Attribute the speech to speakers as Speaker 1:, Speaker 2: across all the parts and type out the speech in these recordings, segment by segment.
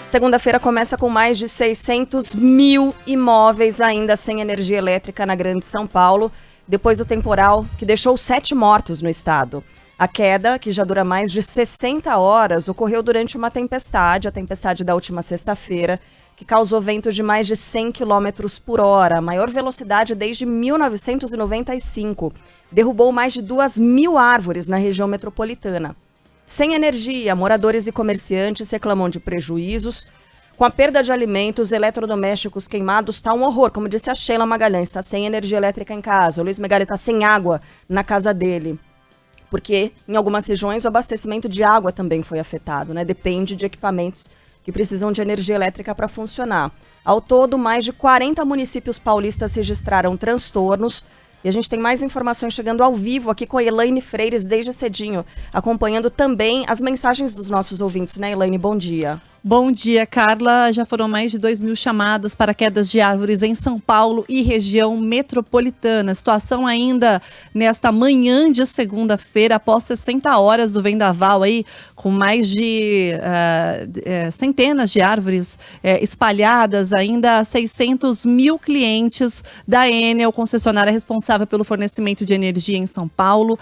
Speaker 1: Segunda-feira começa com mais de 600 mil imóveis ainda sem energia elétrica na Grande São Paulo, depois do temporal que deixou 7 mortos no estado. A queda, que já dura mais de 60 horas, ocorreu durante uma tempestade, a tempestade da última sexta-feira, que causou ventos de mais de 100 km por hora, a maior velocidade desde 1995. Derrubou mais de 2.000 árvores na região metropolitana. Sem energia, moradores e comerciantes reclamam de prejuízos. Com a perda de alimentos, eletrodomésticos queimados, está um horror. Como disse a Sheila Magalhães, está sem energia elétrica em casa. O Luiz Megali está sem água na casa dele. Porque em algumas regiões o abastecimento de água também foi afetado, né? Depende de equipamentos que precisam de energia elétrica para funcionar. Ao todo, mais de 40 municípios paulistas registraram transtornos. E a gente tem mais informações chegando ao vivo aqui com a Elaine Freires desde cedinho, acompanhando também as mensagens dos nossos ouvintes, né, Elaine? Bom dia.
Speaker 2: Bom dia, Carla. Já foram mais de 2.000 chamados para quedas de árvores em São Paulo e região metropolitana. Situação ainda nesta manhã de segunda-feira, após 60 horas do vendaval aí, com mais de centenas de árvores espalhadas, ainda 600 mil clientes da Enel, concessionária responsável pelo fornecimento de energia em São Paulo,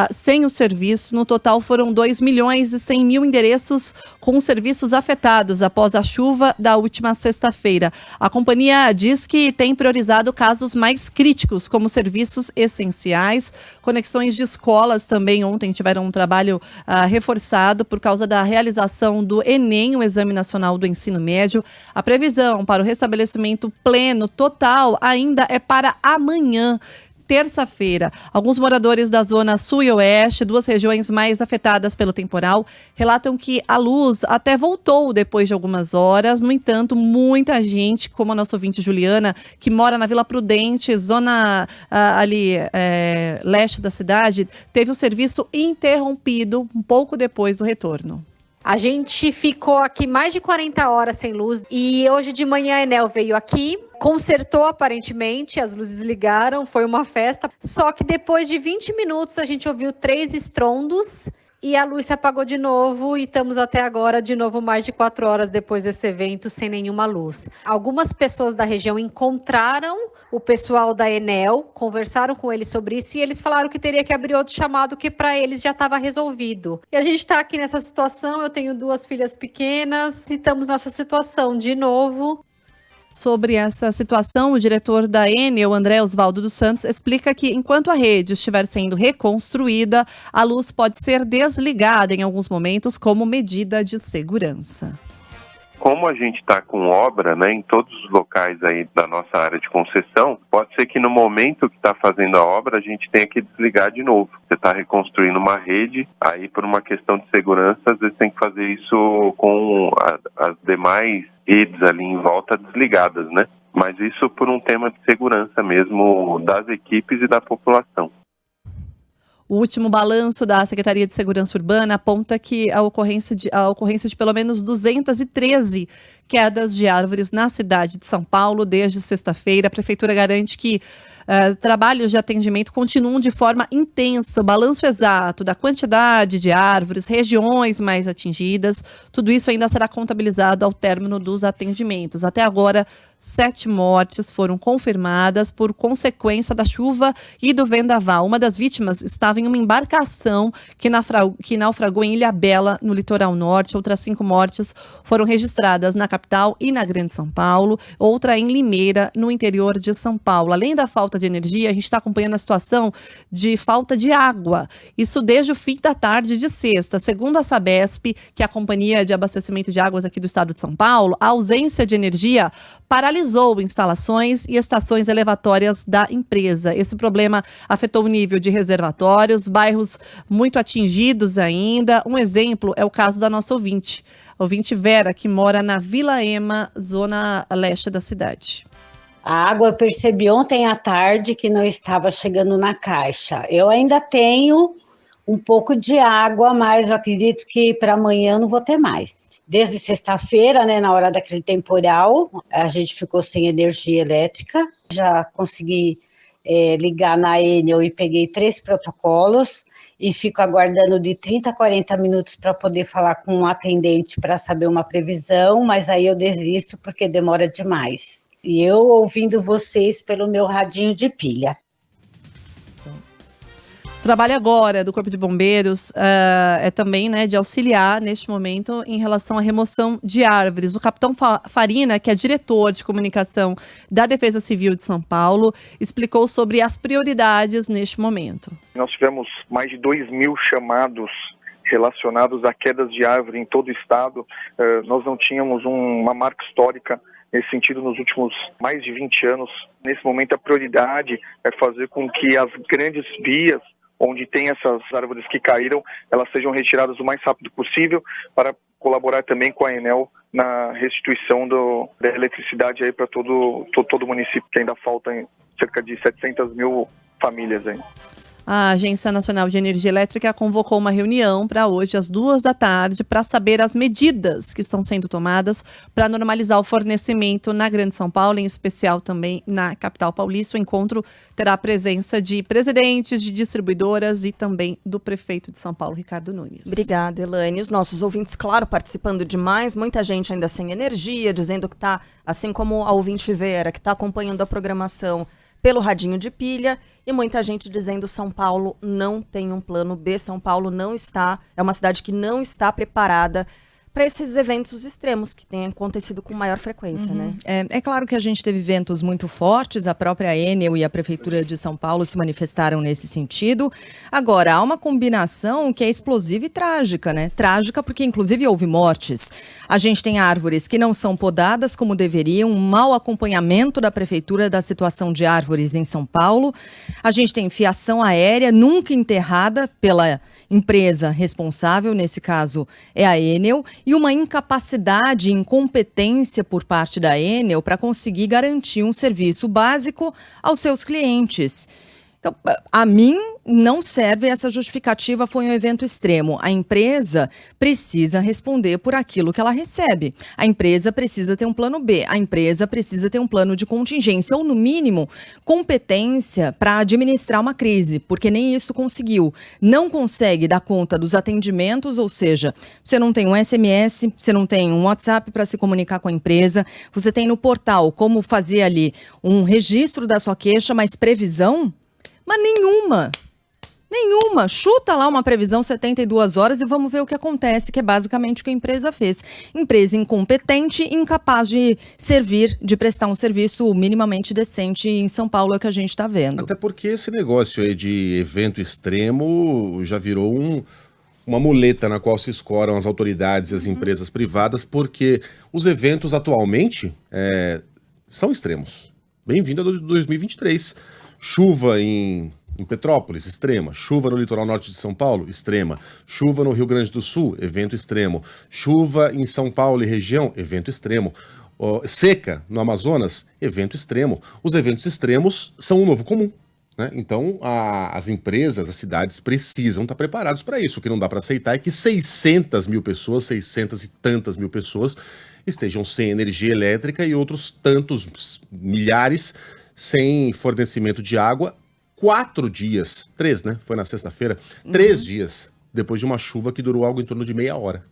Speaker 2: sem o serviço. No total foram 2.100.000 endereços com serviços afetados após a chuva da última sexta-feira. A companhia diz que tem priorizado casos mais críticos, como serviços essenciais. Conexões de escolas também ontem tiveram um trabalho reforçado por causa da realização do Enem, o Exame Nacional do Ensino Médio. A previsão para o restabelecimento pleno total ainda é para amanhã, terça-feira. Alguns moradores da zona sul e oeste, duas regiões mais afetadas pelo temporal, relatam que a luz até voltou depois de algumas horas. No entanto, muita gente, como a nossa ouvinte Juliana, que mora na Vila Prudente, zona leste da cidade, teve o serviço interrompido um pouco depois do retorno.
Speaker 3: A gente ficou aqui mais de 40 horas sem luz e hoje de manhã a Enel veio aqui, consertou aparentemente, as luzes ligaram, foi uma festa. Só que depois de 20 minutos a gente ouviu 3 estrondos e a luz se apagou de novo e estamos até agora de novo mais de 4 horas depois desse evento sem nenhuma luz. Algumas pessoas da região encontraram o pessoal da Enel, conversaram com eles sobre isso e eles falaram que teria que abrir outro chamado que para eles já estava resolvido. E a gente está aqui nessa situação, eu tenho 2 filhas pequenas e estamos nessa situação de novo.
Speaker 2: Sobre essa situação, o diretor da Enel, André Osvaldo dos Santos, explica que enquanto a rede estiver sendo reconstruída, a luz pode ser desligada em alguns momentos como medida de segurança.
Speaker 4: Como a gente está com obra, né, em todos os locais aí da nossa área de concessão, pode ser que no momento que está fazendo a obra a gente tenha que desligar de novo. Você está reconstruindo uma rede, aí por uma questão de segurança, às vezes tem que fazer isso com as demais redes ali em volta desligadas, né? Mas isso por um tema de segurança mesmo das equipes e da população.
Speaker 2: O último balanço da Secretaria de Segurança Urbana aponta que a ocorrência de pelo menos 213 quedas de árvores na cidade de São Paulo desde sexta-feira. A Prefeitura garante que trabalhos de atendimento continuam de forma intensa. O balanço exato da quantidade de árvores, regiões mais atingidas, tudo isso ainda será contabilizado ao término dos atendimentos. Até agora, 7 mortes foram confirmadas por consequência da chuva e do vendaval. Uma das vítimas estava em uma embarcação que naufragou em Ilhabela, no litoral norte. Outras 5 mortes foram registradas na capital e na Grande São Paulo, outra em Limeira, no interior de São Paulo. Além da falta de energia, a gente está acompanhando a situação de falta de água. Isso desde o fim da tarde de sexta. Segundo a Sabesp, que é a companhia de abastecimento de águas aqui do estado de São Paulo, a ausência de energia paralisou instalações e estações elevatórias da empresa. Esse problema afetou o nível de reservatórios, bairros muito atingidos ainda. Um exemplo é o caso da nossa ouvinte Vera, que mora na Vila Ema, zona leste da cidade.
Speaker 5: A água eu percebi ontem à tarde que não estava chegando na caixa. Eu ainda tenho um pouco de água, mas eu acredito que para amanhã eu não vou ter mais. Desde sexta-feira, né, na hora daquele temporal, a gente ficou sem energia elétrica. Já consegui ligar na Enel e peguei 3 protocolos e fico aguardando de 30 a 40 minutos para poder falar com um atendente para saber uma previsão, mas aí eu desisto porque demora demais. E eu ouvindo vocês pelo meu radinho de pilha.
Speaker 2: Trabalho agora do Corpo de Bombeiros é também, né, de auxiliar neste momento em relação à remoção de árvores. O capitão Farina, que é diretor de comunicação da Defesa Civil de São Paulo, explicou sobre as prioridades neste momento.
Speaker 6: Nós tivemos mais de 2.000 chamados relacionados a quedas de árvore em todo o estado. Nós não tínhamos uma marca histórica nesse sentido nos últimos mais de 20 anos. Nesse momento, a prioridade é fazer com que as grandes vias onde tem essas árvores que caíram, elas sejam retiradas o mais rápido possível para colaborar também com a Enel na restituição da eletricidade aí para todo o município, que ainda faltam cerca de 700 mil famílias aí.
Speaker 2: A Agência Nacional de Energia Elétrica convocou uma reunião para hoje às 14h para saber as medidas que estão sendo tomadas para normalizar o fornecimento na Grande São Paulo, em especial também na capital paulista. O encontro terá a presença de presidentes de distribuidoras e também do prefeito de São Paulo, Ricardo Nunes.
Speaker 1: Obrigada, Elaine. Os nossos ouvintes, claro, participando demais. Muita gente ainda sem energia, dizendo que está, assim como a ouvinte Vera, que está acompanhando a programação pelo radinho de pilha, e muita gente dizendo São Paulo não tem um plano B, São Paulo não está, é uma cidade que não está preparada para esses eventos extremos que têm acontecido com maior frequência, né?
Speaker 7: É claro que a gente teve ventos muito fortes, a própria Enel e a Prefeitura de São Paulo se manifestaram nesse sentido. Agora, há uma combinação que é explosiva e trágica, né? Trágica porque, inclusive, houve mortes. A gente tem árvores que não são podadas como deveriam, um mau acompanhamento da Prefeitura da situação de árvores em São Paulo. A gente tem fiação aérea nunca enterrada pela empresa responsável, nesse caso é a Enel, e uma incapacidade e incompetência por parte da Enel para conseguir garantir um serviço básico aos seus clientes. Então, a mim não serve essa justificativa, foi um evento extremo. A empresa precisa responder por aquilo que ela recebe. A empresa precisa ter um plano B. A empresa precisa ter um plano de contingência, ou no mínimo, competência para administrar uma crise, porque nem isso conseguiu. Não consegue dar conta dos atendimentos, ou seja, você não tem um SMS, você não tem um WhatsApp para se comunicar com a empresa, você tem no portal como fazer ali um registro da sua queixa, mas previsão? Mas nenhuma. Chuta lá uma previsão 72 horas e vamos ver o que acontece, que é basicamente o que a empresa fez. Empresa incompetente, incapaz de servir, de prestar um serviço minimamente decente em São Paulo, é o que a gente está vendo.
Speaker 8: Até porque esse negócio aí de evento extremo já virou uma muleta na qual se escoram as autoridades e as empresas privadas, porque os eventos atualmente são extremos. Bem-vindo a 2023. Chuva em Petrópolis, extrema. Chuva no litoral norte de São Paulo, extrema. Chuva no Rio Grande do Sul, evento extremo. Chuva em São Paulo e região, evento extremo. Seca no Amazonas, evento extremo. Os eventos extremos são um novo comum, né? Então, as empresas, as cidades precisam estar preparados para isso. O que não dá para aceitar é que 600 mil pessoas, 600 e tantas mil pessoas, estejam sem energia elétrica e outros tantos milhares sem fornecimento de água, 4 dias, 3, né? Foi na sexta-feira, 3 dias depois de uma chuva que durou algo em torno de meia hora.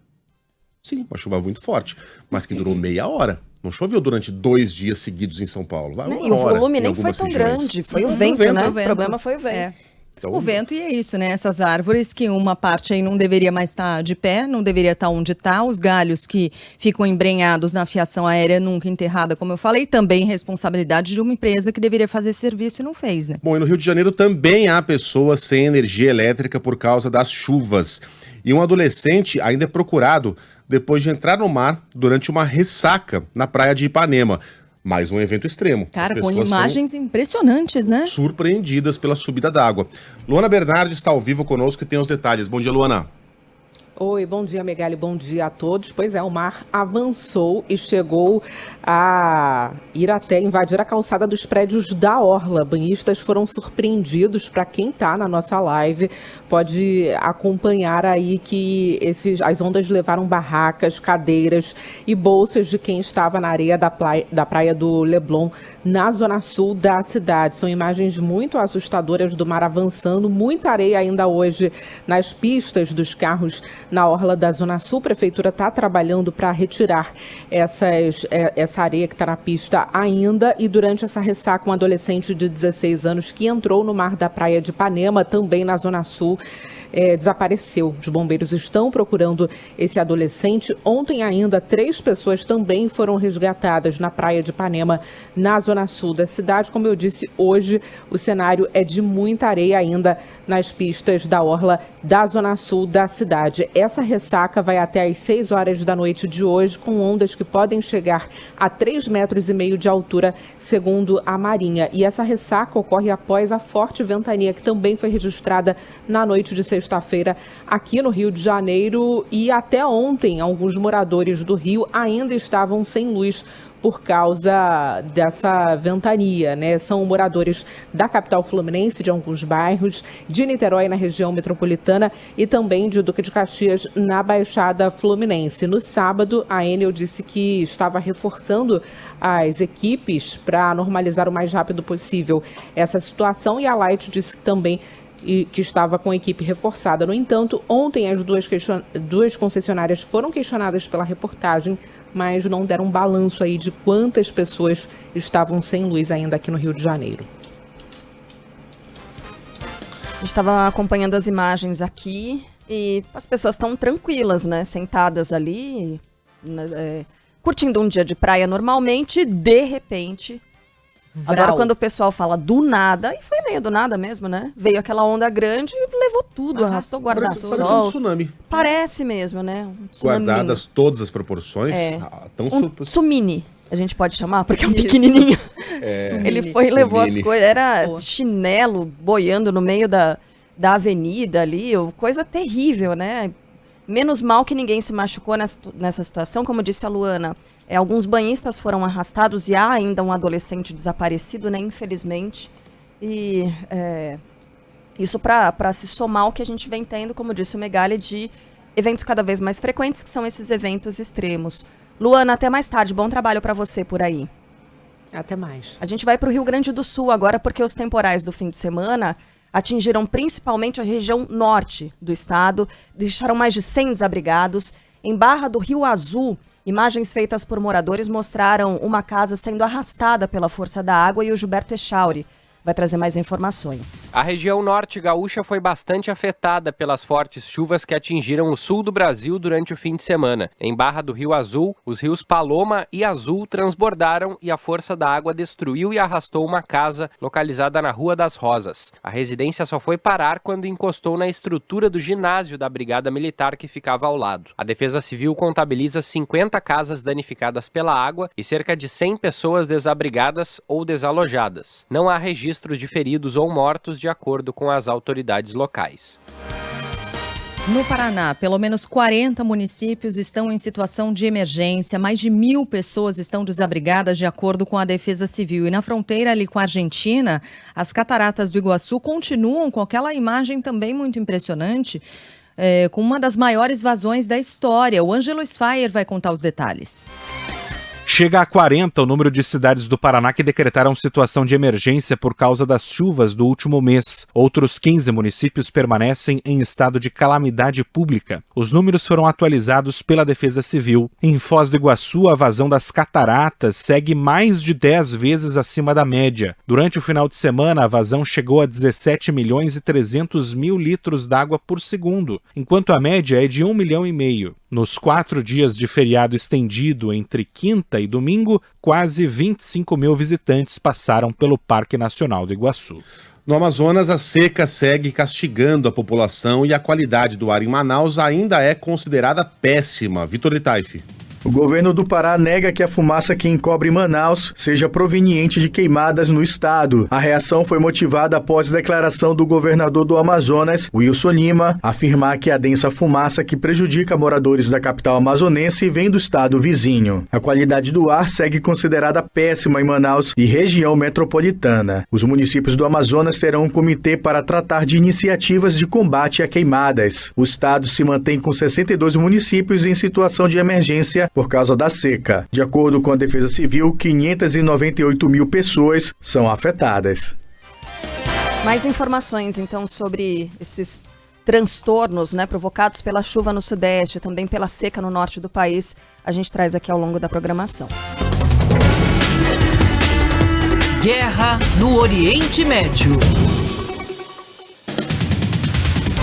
Speaker 8: Sim, uma chuva muito forte, mas que durou meia hora. Não choveu durante 2 dias seguidos em São Paulo.
Speaker 1: E o volume nem foi tão grande, foi o vento, né? O problema foi o vento.
Speaker 7: Então, o vento, e é isso, né? Essas árvores que uma parte aí não deveria mais estar de pé, não deveria estar onde está, os galhos que ficam embrenhados na fiação aérea nunca enterrada, como eu falei, também responsabilidade de uma empresa que deveria fazer serviço e não fez, né?
Speaker 8: Bom, e no Rio de Janeiro também há pessoas sem energia elétrica por causa das chuvas. E um adolescente ainda é procurado depois de entrar no mar durante uma ressaca na praia de Ipanema. Mais um evento extremo.
Speaker 7: Cara, com imagens impressionantes, né?
Speaker 8: Surpreendidas pela subida d'água. Luana Bernardi está ao vivo conosco e tem os detalhes. Bom dia, Luana.
Speaker 9: Oi, bom dia, Megali, bom dia a todos. Pois é, o mar avançou e chegou a ir até invadir a calçada dos prédios da Orla. Banhistas foram surpreendidos. Para quem está na nossa live, pode acompanhar aí que as ondas levaram barracas, cadeiras e bolsas de quem estava na areia da praia do Leblon, na zona sul da cidade. São imagens muito assustadoras do mar avançando, muita areia ainda hoje nas pistas dos carros na orla da Zona Sul. A prefeitura está trabalhando para retirar essa areia que está na pista ainda. E durante essa ressaca, um adolescente de 16 anos que entrou no mar da praia de Ipanema, também na Zona Sul, desapareceu. Os bombeiros estão procurando esse adolescente. Ontem ainda 3 pessoas também foram resgatadas na praia de Ipanema, na Zona Sul da cidade. Como eu disse, hoje o cenário é de muita areia ainda nas pistas da orla da Zona Sul da cidade. Essa ressaca vai até às 6 horas da noite de hoje, com ondas que podem chegar a 3,5 metros de altura, segundo a Marinha. E essa ressaca ocorre após a forte ventania que também foi registrada na noite de sexta-feira aqui no Rio de Janeiro. E até ontem, alguns moradores do Rio ainda estavam sem luz por causa dessa ventania, né? São moradores da capital fluminense, de alguns bairros, de Niterói, na região metropolitana, e também de Duque de Caxias, na Baixada Fluminense. No sábado, a Enel disse que estava reforçando as equipes para normalizar o mais rápido possível essa situação, e a Light disse também que estava com a equipe reforçada. No entanto, ontem as duas concessionárias foram questionadas pela reportagem, mas não deram um balanço aí de quantas pessoas estavam sem luz ainda aqui no Rio de Janeiro.
Speaker 1: A gente estava acompanhando as imagens aqui e as pessoas estão tranquilas, né? Sentadas ali, curtindo um dia de praia normalmente, e de repente... Agora, quando o pessoal fala do nada, e foi meio do nada mesmo, né? Veio aquela onda grande e levou tudo, arrastou o guarda-sol.
Speaker 8: Parece um tsunami.
Speaker 1: Parece mesmo, né?
Speaker 8: Guardadas todas as proporções.
Speaker 1: Tsumini, a gente pode chamar, porque é um pequenininho. Ele foi e levou as coisas. Era chinelo boiando no meio da avenida ali, coisa terrível, né? Menos mal que ninguém se machucou nessa situação, como disse a Luana. Alguns banhistas foram arrastados e há ainda um adolescente desaparecido, né, infelizmente. E isso para se somar ao que a gente vem tendo, como disse o Megali, de eventos cada vez mais frequentes, que são esses eventos extremos. Luana, até mais tarde. Bom trabalho para você por aí.
Speaker 9: Até mais.
Speaker 1: A gente vai para o Rio Grande do Sul agora, porque os temporais do fim de semana atingiram principalmente a região norte do estado, deixaram mais de 100 desabrigados. Em Barra do Rio Azul, imagens feitas por moradores mostraram uma casa sendo arrastada pela força da água, e o Gilberto Echauri vai trazer mais informações.
Speaker 10: A região norte gaúcha foi bastante afetada pelas fortes chuvas que atingiram o sul do Brasil durante o fim de semana. Em Barra do Rio Azul, os rios Paloma e Azul transbordaram e a força da água destruiu e arrastou uma casa localizada na Rua das Rosas. A residência só foi parar quando encostou na estrutura do ginásio da Brigada Militar que ficava ao lado. A Defesa Civil contabiliza 50 casas danificadas pela água e cerca de 100 pessoas desabrigadas ou desalojadas. Não há registro de feridos ou mortos, de acordo com as autoridades locais.
Speaker 7: No Paraná, pelo menos 40 municípios estão em situação de emergência. Mais de 1.000 pessoas estão desabrigadas, de acordo com a Defesa Civil. E na fronteira ali com a Argentina, as cataratas do Iguaçu continuam com aquela imagem também muito impressionante, com uma das maiores vazões da história. O Ângelo Sfaier vai contar os detalhes.
Speaker 11: Chega a 40 o número de cidades do Paraná que decretaram situação de emergência por causa das chuvas do último mês. Outros 15 municípios permanecem em estado de calamidade pública. Os números foram atualizados pela Defesa Civil. Em Foz do Iguaçu, a vazão das cataratas segue mais de 10 vezes acima da média. Durante o final de semana, a vazão chegou a 17.300.000 litros d'água por segundo, enquanto a média é de 1,5 milhão. Nos 4 dias de feriado estendido entre quinta e domingo, quase 25 mil visitantes passaram pelo Parque Nacional do Iguaçu.
Speaker 8: No Amazonas, a seca segue castigando a população e a qualidade do ar em Manaus ainda é considerada péssima. Vitor Litaife.
Speaker 12: O governo do Pará nega que a fumaça que encobre Manaus seja proveniente de queimadas no estado. A reação foi motivada após a declaração do governador do Amazonas, Wilson Lima, afirmar que a densa fumaça que prejudica moradores da capital amazonense vem do estado vizinho. A qualidade do ar segue considerada péssima em Manaus e região metropolitana. Os municípios do Amazonas terão um comitê para tratar de iniciativas de combate a queimadas. O estado se mantém com 62 municípios em situação de emergência por causa da seca. De acordo com a Defesa Civil, 598 mil pessoas são afetadas.
Speaker 1: Mais informações, então, sobre esses transtornos, né, provocados pela chuva no sudeste, também pela seca no norte do país, a gente traz aqui ao longo da programação.
Speaker 13: Guerra no Oriente Médio.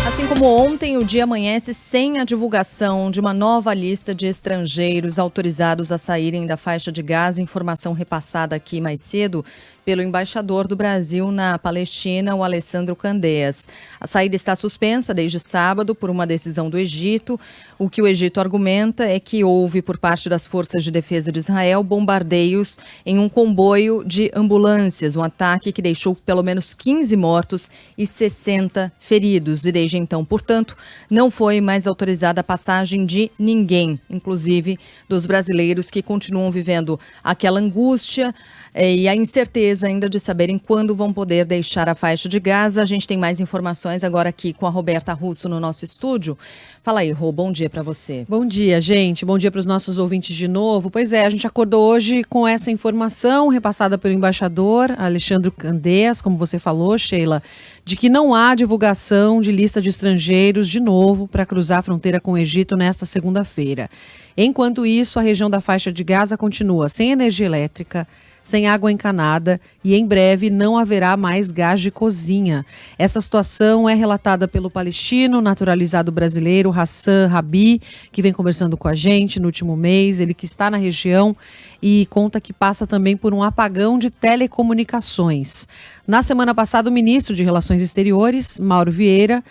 Speaker 7: Assim como ontem, o dia amanhece sem a divulgação de uma nova lista de estrangeiros autorizados a saírem da faixa de Gaza, informação repassada aqui mais cedo pelo embaixador do Brasil na Palestina, o Alessandro Candeias. A saída está suspensa desde sábado por uma decisão do Egito. O que o Egito argumenta é que houve, por parte das Forças de Defesa de Israel, bombardeios em um comboio de ambulâncias, um ataque que deixou pelo menos 15 mortos e 60 feridos. E desde então, portanto, não foi mais autorizada a passagem de ninguém, inclusive dos brasileiros que continuam vivendo aquela angústia e a incerteza ainda de saberem quando vão poder deixar a faixa de Gaza. A gente tem mais informações agora aqui com a Roberta Russo no nosso estúdio. Fala aí, Rô, bom dia para você.
Speaker 14: Bom dia, gente. Bom dia para os nossos ouvintes de novo. Pois é, a gente acordou hoje com essa informação repassada pelo embaixador Alexandre Candeias, como você falou, Sheila, de que não há divulgação de lista de estrangeiros de novo para cruzar a fronteira com o Egito nesta segunda-feira. Enquanto isso, a região da faixa de Gaza continua sem energia elétrica, sem água encanada e em breve não haverá mais gás de cozinha. Essa situação é relatada pelo palestino naturalizado brasileiro Hassan Rabi, que vem conversando com a gente no último mês, ele que está na região e conta que passa também por um apagão de telecomunicações. Na semana passada, o ministro de Relações Exteriores, Mauro Vieira,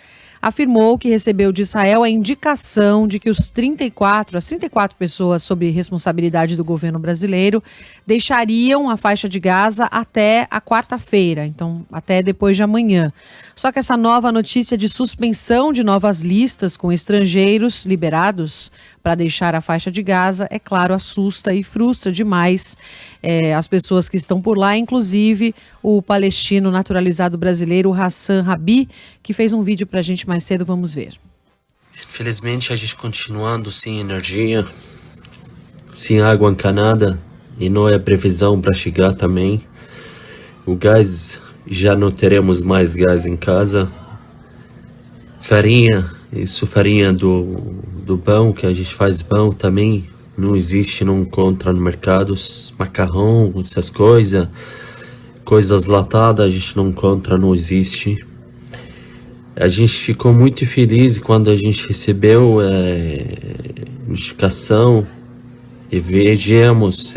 Speaker 14: afirmou que recebeu de Israel a indicação de que as 34 pessoas sob responsabilidade do governo brasileiro deixariam a faixa de Gaza até a quarta-feira, então até depois de amanhã. Só que essa nova notícia de suspensão de novas listas com estrangeiros liberados para deixar a faixa de Gaza, é claro, assusta e frustra demais as pessoas que estão por lá, inclusive o palestino naturalizado brasileiro Hassan Rabi, que fez um vídeo para a gente mais cedo, vamos ver.
Speaker 15: Infelizmente a gente continuando sem energia, sem água encanada e não é previsão para chegar também. O gás, já não teremos mais gás em casa. Farinha, isso farinha do pão, que a gente faz pão também, não existe, não encontra no mercado. Macarrão, essas coisas latadas a gente não encontra, não existe. A gente ficou muito feliz quando a gente recebeu notificação e vejamos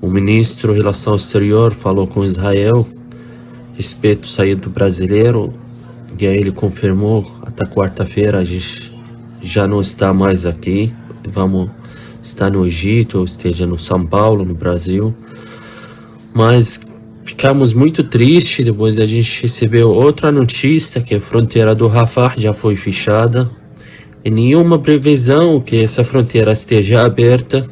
Speaker 15: o ministro de Relações Exteriores falou com Israel respeito à saída do brasileiro, e aí ele confirmou até quarta-feira a gente já não está mais aqui, vamos estar no Egito, ou esteja no São Paulo, no Brasil, mas ficamos muito tristes. Depois a gente recebeu outra notícia que a fronteira do Rafah já foi fechada e nenhuma previsão que essa fronteira esteja aberta.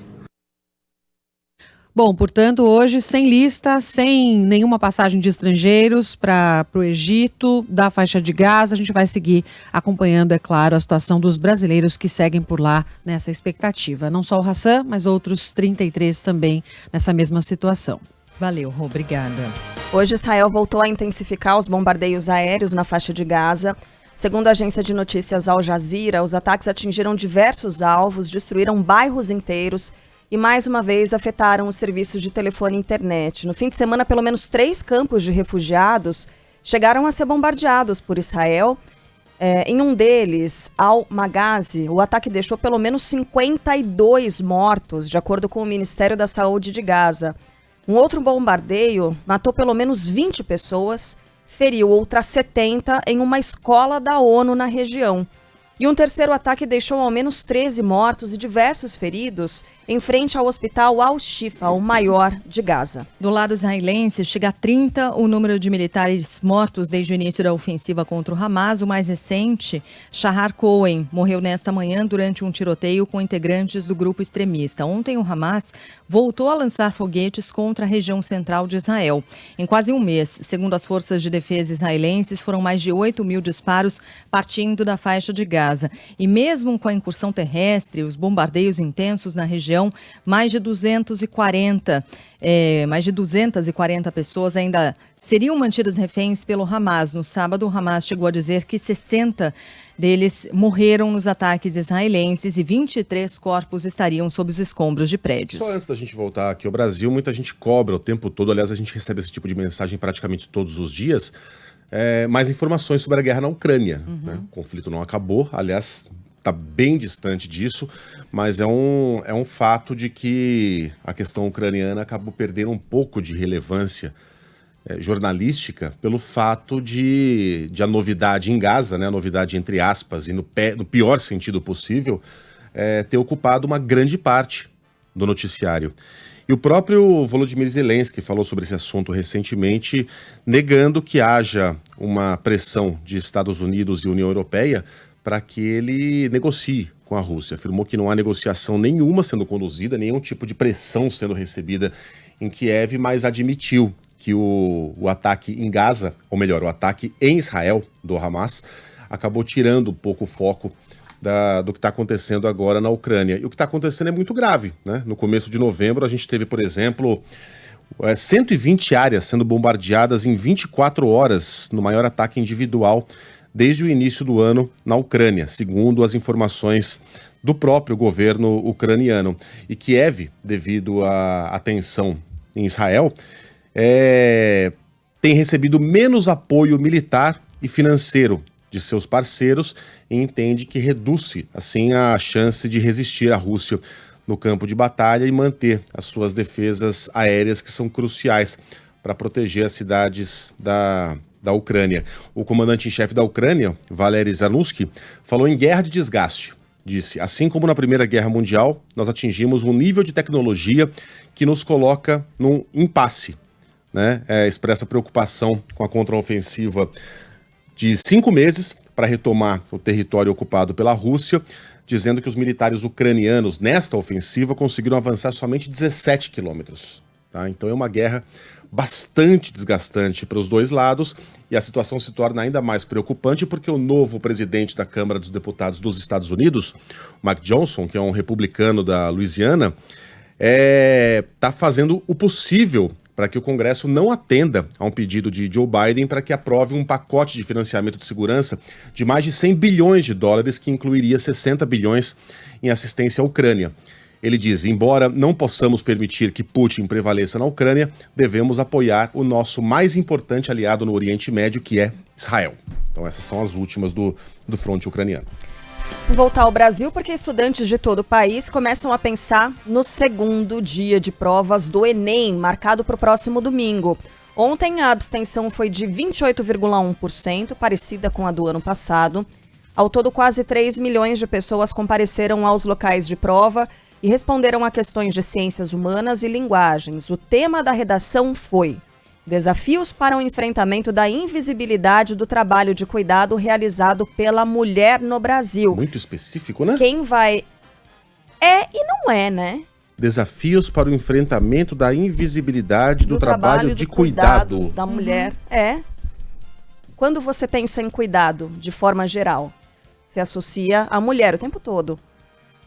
Speaker 14: Bom, portanto, hoje sem lista, sem nenhuma passagem de estrangeiros para o Egito, da faixa de Gaza. A gente vai seguir acompanhando, é claro, a situação dos brasileiros que seguem por lá nessa expectativa. Não só o Hassan, mas outros 33 também nessa mesma situação.
Speaker 7: Valeu, Rô, obrigada.
Speaker 1: Hoje Israel voltou a intensificar os bombardeios aéreos na faixa de Gaza. Segundo a agência de notícias Al Jazeera, os ataques atingiram diversos alvos, destruíram bairros inteiros e, mais uma vez, afetaram os serviços de telefone e internet. No fim de semana, pelo menos 3 campos de refugiados chegaram a ser bombardeados por Israel. Em um deles, Al-Maghazi, o ataque deixou pelo menos 52 mortos, de acordo com o Ministério da Saúde de Gaza. Um outro bombardeio matou pelo menos 20 pessoas, feriu outras 70 em uma escola da ONU na região. E um terceiro ataque deixou ao menos 13 mortos e diversos feridos em frente ao hospital Al-Shifa, o maior de Gaza.
Speaker 7: Do lado israelense, chega a 30 o número de militares mortos desde o início da ofensiva contra o Hamas. O mais recente, Shahar Cohen, morreu nesta manhã durante um tiroteio com integrantes do grupo extremista. Ontem, o Hamas voltou a lançar foguetes contra a região central de Israel. Em quase um mês, segundo as forças de defesa israelenses, foram mais de 8 mil disparos partindo da faixa de Gaza. E mesmo com a incursão terrestre, os bombardeios intensos na região, mais de 240 pessoas ainda seriam mantidas reféns pelo Hamas. No sábado, o Hamas chegou a dizer que 60 deles morreram nos ataques israelenses e 23 corpos estariam sob os escombros de prédios.
Speaker 8: Só antes da gente voltar aqui ao Brasil, muita gente cobra o tempo todo, aliás, a gente recebe esse tipo de mensagem praticamente todos os dias, mais informações sobre a guerra na Ucrânia. Né? O conflito não acabou, aliás, está bem distante disso, mas é um fato de que a questão ucraniana acabou perdendo um pouco de relevância jornalística pelo fato de a novidade em Gaza, né, a novidade entre aspas, e no pior sentido possível, ter ocupado uma grande parte do noticiário. E o próprio Volodymyr Zelensky falou sobre esse assunto recentemente, negando que haja uma pressão de Estados Unidos e União Europeia para que ele negocie com a Rússia. Afirmou que não há negociação nenhuma sendo conduzida, nenhum tipo de pressão sendo recebida em Kiev, mas admitiu que o ataque em Gaza, ou melhor, o ataque em Israel do Hamas, acabou tirando um pouco o foco do que está acontecendo agora na Ucrânia. E o que está acontecendo é muito grave, né? No começo de novembro, a gente teve, por exemplo, 120 áreas sendo bombardeadas em 24 horas no maior ataque individual desde o início do ano na Ucrânia, segundo as informações do próprio governo ucraniano. E Kiev, devido à tensão em Israel, tem recebido menos apoio militar e financeiro de seus parceiros e entende que reduz, assim, a chance de resistir à Rússia no campo de batalha e manter as suas defesas aéreas, que são cruciais para proteger as cidades da Ucrânia. O comandante-em-chefe da Ucrânia, Valery Zanuski, falou em guerra de desgaste. Disse, assim como na Primeira Guerra Mundial, nós atingimos um nível de tecnologia que nos coloca num impasse. Né? Expressa preocupação com a contraofensiva de 5 meses para retomar o território ocupado pela Rússia, dizendo que os militares ucranianos nesta ofensiva conseguiram avançar somente 17 quilômetros. Tá? Então é uma guerra bastante desgastante para os dois lados e a situação se torna ainda mais preocupante porque o novo presidente da Câmara dos Deputados dos Estados Unidos, Mike Johnson, que é um republicano da Louisiana, está fazendo o possível para que o Congresso não atenda a um pedido de Joe Biden para que aprove um pacote de financiamento de segurança de mais de 100 bilhões de dólares, que incluiria 60 bilhões em assistência à Ucrânia. Ele diz, embora não possamos permitir que Putin prevaleça na Ucrânia, devemos apoiar o nosso mais importante aliado no Oriente Médio, que é Israel. Então essas são as últimas do fronte ucraniano.
Speaker 1: Voltar ao Brasil porque estudantes de todo o país começam a pensar no segundo dia de provas do Enem, marcado para o próximo domingo. Ontem a abstenção foi de 28,1%, parecida com a do ano passado. Ao todo, quase 3 milhões de pessoas compareceram aos locais de prova e responderam a questões de ciências humanas e linguagens. O tema da redação foi Desafios para o enfrentamento da invisibilidade do trabalho de cuidado realizado pela mulher no Brasil.
Speaker 8: Muito específico, né?
Speaker 1: Quem vai... É e não é, né?
Speaker 8: Desafios para o enfrentamento da invisibilidade do trabalho de cuidado
Speaker 1: da mulher. Quando você pensa em cuidado, de forma geral, você associa a mulher o tempo todo.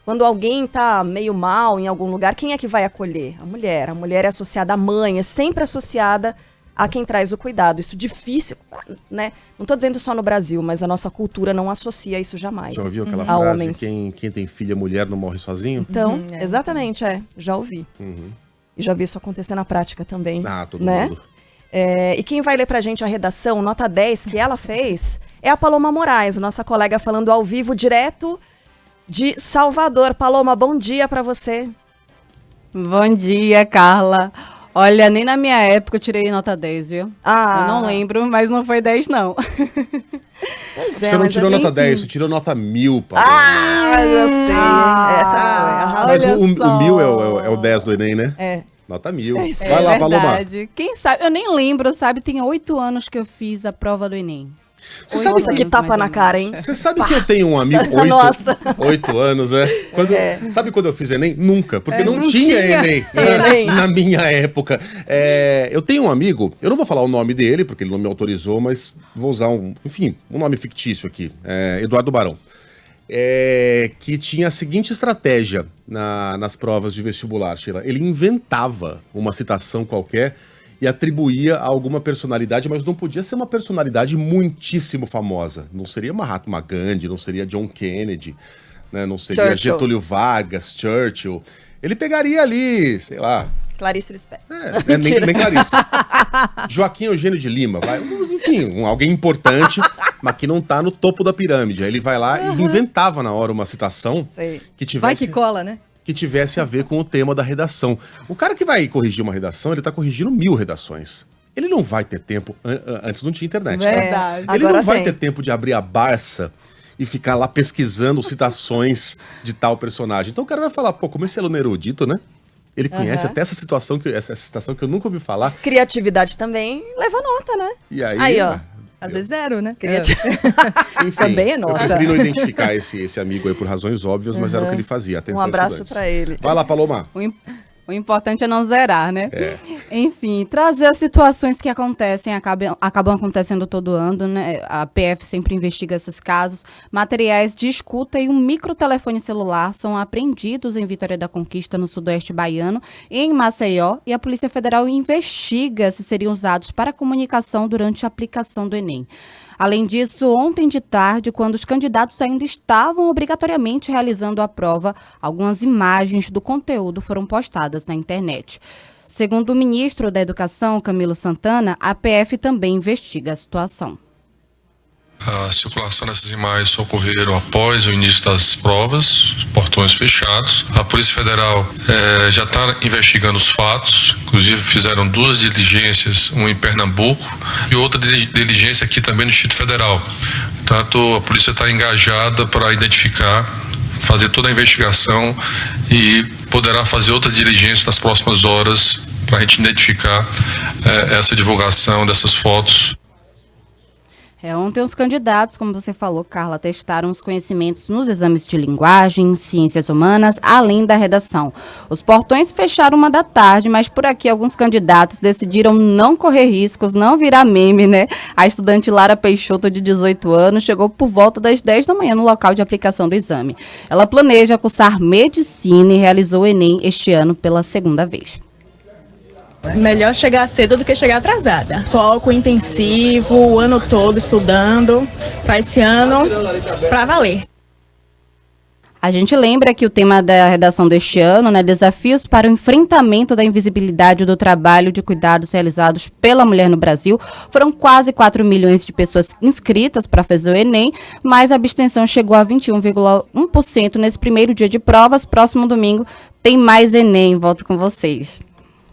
Speaker 1: Quando alguém tá meio mal em algum lugar, quem é que vai acolher? A mulher. A mulher é associada à mãe, é sempre associada a quem traz o cuidado. Isso é difícil, né? Não tô dizendo só no Brasil, mas a nossa cultura não associa isso jamais.
Speaker 8: Já ouviu aquela
Speaker 1: a
Speaker 8: frase,
Speaker 1: homens.
Speaker 8: Quem tem filha mulher não morre sozinho?
Speaker 1: Então, exatamente, já ouvi. E já vi isso acontecer na prática também.
Speaker 8: Todo
Speaker 1: né?
Speaker 8: mundo.
Speaker 1: E quem vai ler pra gente a redação, nota 10, que ela fez, é a Paloma Moraes, nossa colega falando ao vivo, direto de Salvador. Paloma, bom dia para você.
Speaker 16: Bom dia, Carla. Olha, nem na minha época eu tirei nota 10, viu? Eu não lembro, mas não foi 10, não.
Speaker 8: Você não tirou nota 10, você tirou nota 1000, Paloma.
Speaker 1: Gostei. Essa foi. Arrasou.
Speaker 8: Mas o 1000 é o 10 do Enem, né?
Speaker 1: É.
Speaker 8: Nota 1000.
Speaker 16: É
Speaker 8: Vai lá, Paloma.
Speaker 16: verdade. Quem sabe? Eu nem lembro, sabe? Tem 8 anos que eu fiz a prova do Enem.
Speaker 8: Você sabe
Speaker 1: que tapa na cara, hein?
Speaker 8: Você sabe que eu tenho um amigo, 8 anos, Sabe quando eu fiz Enem? Nunca, porque não tinha Enem na minha época. Eu tenho um amigo, eu não vou falar o nome dele, porque ele não me autorizou, mas vou usar um nome fictício aqui, Eduardo Barão. Que tinha a seguinte estratégia nas provas de vestibular, Sheila. Ele inventava uma citação qualquer e atribuía a alguma personalidade, mas não podia ser uma personalidade muitíssimo famosa. Não seria Mahatma Gandhi, não seria John Kennedy, né? Não seria
Speaker 1: Churchill.
Speaker 8: Getúlio Vargas, Churchill. Ele pegaria ali, sei lá...
Speaker 1: Clarice Lispector.
Speaker 8: Nem Clarice. Joaquim Eugênio de Lima, enfim, alguém importante, mas que não tá no topo da pirâmide. Aí ele vai lá e inventava na hora uma citação que tivesse...
Speaker 7: Vai que cola, né?
Speaker 8: Que tivesse a ver com o tema da redação. O cara que vai corrigir uma redação, ele tá corrigindo 1000 redações. Ele não vai ter tempo... Antes não tinha internet,
Speaker 16: Verdade.
Speaker 8: Ele não vai ter tempo de abrir a Barça e ficar lá pesquisando citações de tal personagem. Então o cara vai falar, como esse aluno é erudito, né? Ele conhece até essa citação que eu nunca ouvi falar.
Speaker 1: Criatividade também leva nota, né?
Speaker 8: E aí ó.
Speaker 7: Às vezes 0, né?
Speaker 8: Enfim,
Speaker 7: também é nota.
Speaker 8: Eu preferi não identificar esse amigo aí por razões óbvias, mas era o que ele fazia. Atenção,
Speaker 1: Um abraço
Speaker 8: estudantes.
Speaker 1: pra ele.
Speaker 8: Vai lá, Paloma.
Speaker 16: O importante é não zerar, né? Enfim, trazer as situações que acontecem, acabam acontecendo todo ano, né? A PF sempre investiga esses casos. Materiais de escuta e um microtelefone celular são apreendidos em Vitória da Conquista, no sudoeste baiano, e em Maceió, e a Polícia Federal investiga se seriam usados para comunicação durante a aplicação do Enem. Além disso, ontem de tarde, quando os candidatos ainda estavam obrigatoriamente realizando a prova, algumas imagens do conteúdo foram postadas na internet. Segundo o ministro da Educação, Camilo Santana, a PF também investiga a situação.
Speaker 17: A circulação dessas imagens ocorreram após o início das provas, portões fechados. A Polícia Federal já está investigando os fatos, inclusive fizeram 2 diligências, uma em Pernambuco e outra diligência aqui também no Distrito Federal. Portanto, a polícia está engajada para identificar, fazer toda a investigação e poderá fazer outras diligências nas próximas horas para a gente identificar essa divulgação dessas fotos.
Speaker 16: Ontem os candidatos, como você falou, Carla, testaram os conhecimentos nos exames de linguagem, ciências humanas, além da redação. Os portões fecharam 1 da tarde, mas por aqui alguns candidatos decidiram não correr riscos, não virar meme, né? A estudante Lara Peixoto, de 18 anos, chegou por volta das 10 da manhã no local de aplicação do exame. Ela planeja cursar medicina e realizou o Enem este ano pela 2ª vez.
Speaker 18: Melhor chegar cedo do que chegar atrasada. Foco intensivo, o ano todo estudando, para esse ano, para valer.
Speaker 16: A gente lembra que o tema da redação deste ano, né, desafios para o enfrentamento da invisibilidade do trabalho de cuidados realizados pela mulher no Brasil. Foram quase 4 milhões de pessoas inscritas para fazer o Enem, mas a abstenção chegou a 21,1% nesse primeiro dia de provas. Próximo domingo tem mais Enem. Volto com vocês.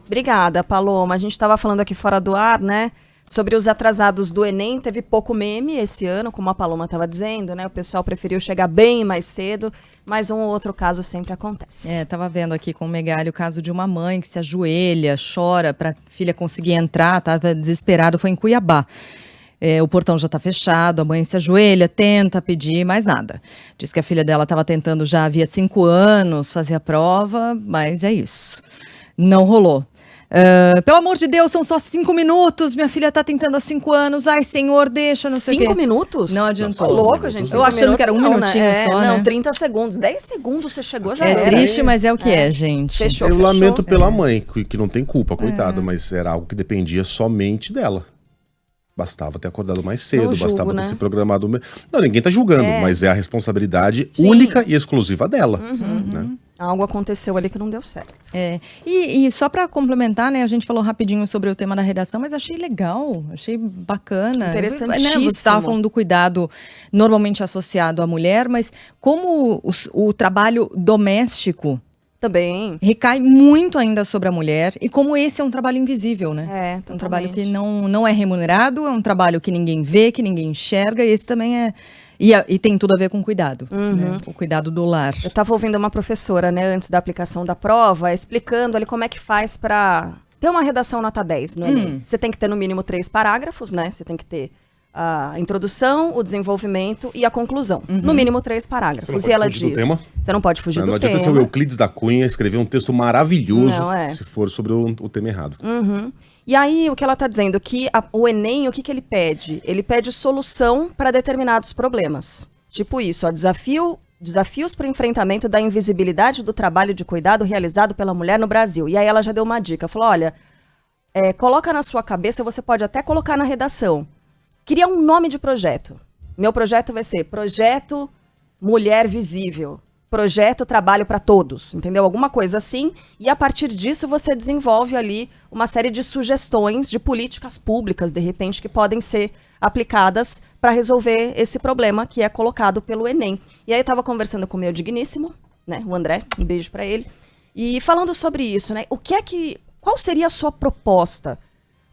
Speaker 1: Obrigada, Paloma. A gente estava falando aqui fora do ar, né? Sobre os atrasados do Enem. Teve pouco meme esse ano, como a Paloma estava dizendo, né? O pessoal preferiu chegar bem mais cedo, mas um ou outro caso sempre acontece.
Speaker 7: Tava vendo aqui com o Megali o caso de uma mãe que se ajoelha, chora para a filha conseguir entrar, tava desesperado, foi em Cuiabá. O portão já está fechado, a mãe se ajoelha, tenta pedir, mas nada. Diz que a filha dela estava tentando já havia 5 anos fazer a prova, mas é isso. Não rolou. Pelo amor de Deus, são só 5 minutos. Minha filha tá tentando há 5 anos. Ai, senhor, deixa, não sei o quê.
Speaker 1: 5 minutos?
Speaker 7: Não adiantou.
Speaker 1: Nossa, louco, gente.
Speaker 7: Eu achando que era 1 minutinho só, né?
Speaker 1: Não, 30 segundos. 10 segundos você chegou, já era.
Speaker 7: É triste, mas é o que é, gente.
Speaker 1: Fechou,
Speaker 8: Eu lamento pela mãe, que não tem culpa, coitada, mas era algo que dependia somente dela. Bastava ter acordado mais cedo, bastava ter se programado. Não, ninguém tá julgando, mas é a responsabilidade única e exclusiva dela. Né?
Speaker 1: Algo aconteceu ali que não deu certo.
Speaker 7: E só para complementar, né, a gente falou rapidinho sobre o tema da redação, mas achei legal, achei bacana.
Speaker 1: Interessantíssimo.
Speaker 7: Você estava falando do cuidado normalmente associado à mulher, mas como o trabalho doméstico
Speaker 1: Também.
Speaker 7: Recai muito ainda sobre a mulher. E como esse é um trabalho invisível, né?
Speaker 1: É,
Speaker 7: um trabalho que não é remunerado, é um trabalho que ninguém vê, que ninguém enxerga. E esse também é... E tem tudo a ver com cuidado, né? O cuidado do lar.
Speaker 1: Eu estava ouvindo uma professora, né, antes da aplicação da prova, explicando ali como é que faz para ter uma redação nota 10 no Enem. Você tem que ter no mínimo 3 parágrafos, né? Você tem que ter a introdução, o desenvolvimento e a conclusão. No mínimo 3 parágrafos. E ela diz... Você não pode fugir do tema.
Speaker 8: Não adianta ser o Euclides da Cunha escrever um texto maravilhoso se for sobre o tema errado.
Speaker 1: E aí, o que ela está dizendo? Que o Enem, o que ele pede? Ele pede solução para determinados problemas. Tipo isso, ó, desafios para o enfrentamento da invisibilidade do trabalho de cuidado realizado pela mulher no Brasil. E aí ela já deu uma dica. Falou, olha, coloca na sua cabeça, você pode até colocar na redação. Cria um nome de projeto. Meu projeto vai ser Projeto Mulher Visível. Projeto Trabalho para Todos, entendeu? Alguma coisa assim, e a partir disso você desenvolve ali uma série de sugestões de políticas públicas, de repente, que podem ser aplicadas para resolver esse problema que é colocado pelo Enem. E aí eu estava conversando com o meu digníssimo, né, o André, um beijo para ele, e falando sobre isso, né, qual seria a sua proposta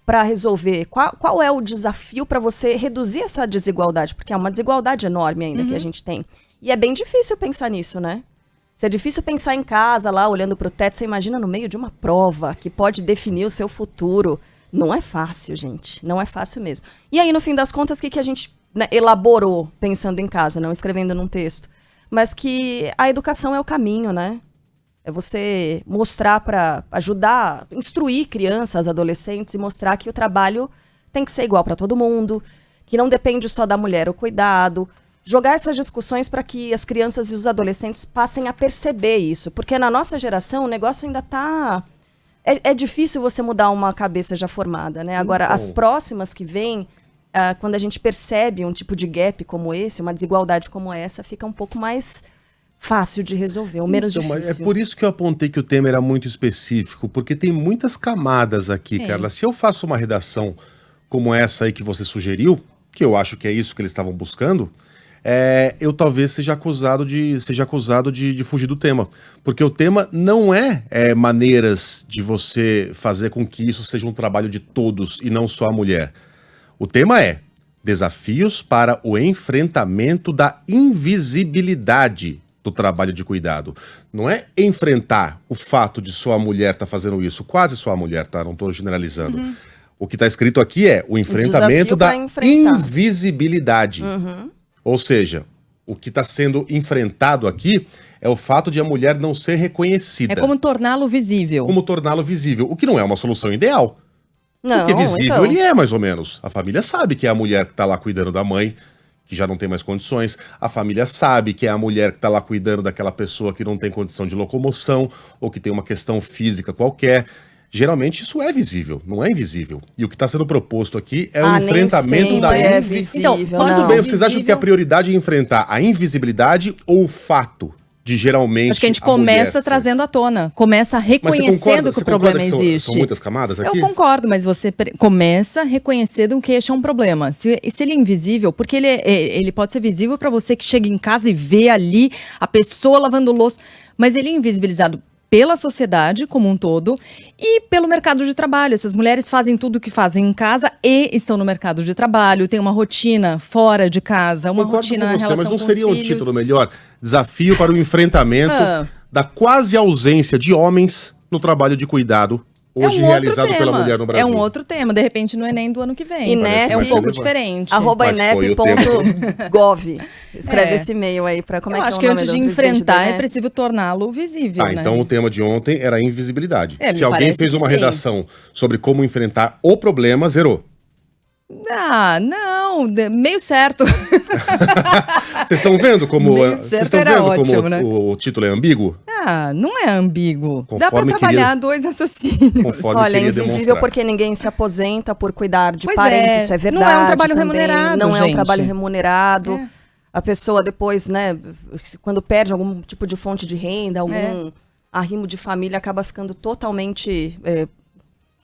Speaker 1: para resolver? Qual é o desafio para você reduzir essa desigualdade? Porque é uma desigualdade enorme ainda que a gente tem. E é bem difícil pensar nisso, né? Se é difícil pensar em casa, lá, olhando pro teto, você imagina no meio de uma prova que pode definir o seu futuro. Não é fácil, gente. Não é fácil mesmo. E aí, no fim das contas, o que a gente, né, elaborou pensando em casa, não escrevendo num texto? Mas que a educação é o caminho, né? É você mostrar para ajudar, instruir crianças, adolescentes e mostrar que o trabalho tem que ser igual para todo mundo, que não depende só da mulher o cuidado. Jogar essas discussões para que as crianças e os adolescentes passem a perceber isso. Porque na nossa geração o negócio ainda tá... É difícil você mudar uma cabeça já formada, né? Agora, as próximas que vêm, quando a gente percebe um tipo de gap como esse, uma desigualdade como essa, fica um pouco mais fácil de resolver, ou menos difícil.
Speaker 8: Mas é por isso que eu apontei que o tema era muito específico, porque tem muitas camadas aqui, Carla. Se eu faço uma redação como essa aí que você sugeriu, que eu acho que é isso que eles estavam buscando... eu talvez seja acusado de fugir do tema. Porque o tema não é maneiras de você fazer com que isso seja um trabalho de todos e não só a mulher. O tema é desafios para o enfrentamento da invisibilidade do trabalho de cuidado. Não é enfrentar o fato de só a mulher estar fazendo isso, quase só a mulher, tá? Não estou generalizando. O que está escrito aqui é o enfrentamento da invisibilidade. Ou seja, o que está sendo enfrentado aqui é o fato de a mulher não ser reconhecida.
Speaker 7: É como torná-lo visível.
Speaker 8: Como torná-lo visível, o que não é uma solução ideal.
Speaker 1: Não,
Speaker 8: porque visível
Speaker 1: então...
Speaker 8: ele é, mais ou menos. A família sabe que é a mulher que está lá cuidando da mãe, que já não tem mais condições. A família sabe que é a mulher que está lá cuidando daquela pessoa que não tem condição de locomoção ou que tem uma questão física qualquer. Geralmente isso é visível, não é invisível. E o que está sendo proposto aqui é o enfrentamento da
Speaker 1: invisibilidade.
Speaker 8: Então, tudo bem, vocês acham que a prioridade é enfrentar a invisibilidade ou o fato de geralmente...
Speaker 7: Acho que a gente começa trazendo à tona, começa reconhecendo que o problema existe.
Speaker 8: São muitas camadas aqui?
Speaker 7: Eu concordo, mas você começa reconhecendo que este é um problema. Se ele é invisível, porque ele pode ser visível para você que chega em casa e vê ali a pessoa lavando louça, mas ele é invisibilizado pela sociedade como um todo e pelo mercado de trabalho. Essas mulheres fazem tudo o que fazem em casa e estão no mercado de trabalho, tem uma rotina fora de casa, uma rotina na relação com os filhos.
Speaker 8: Mas não seria um título melhor? Desafio para o enfrentamento da quase ausência de homens no trabalho de cuidado hoje realizado pela mulher no Brasil.
Speaker 7: É um outro tema, de repente no Enem do ano que vem.
Speaker 1: INEP,
Speaker 7: é um pouco diferente.
Speaker 1: @inep.gov. Escreve esse e-mail aí para como é que é o nome.
Speaker 7: Eu acho que antes de enfrentar é preciso torná-lo visível, né?
Speaker 8: Então o tema de ontem era a invisibilidade. Se alguém fez uma redação sobre como enfrentar o problema, zerou.
Speaker 7: Ah, não, meio certo.
Speaker 8: Vocês estão vendo como, o título é ambíguo?
Speaker 7: Ah, não é ambíguo. Dá pra trabalhar dois raciocínios.
Speaker 1: Olha, é invisível porque ninguém se aposenta por cuidar de parentes, isso é verdade.
Speaker 7: Não é um trabalho remunerado,
Speaker 1: não é um trabalho remunerado. A pessoa depois, né, quando perde algum tipo de fonte de renda, algum arrimo de família, acaba ficando totalmente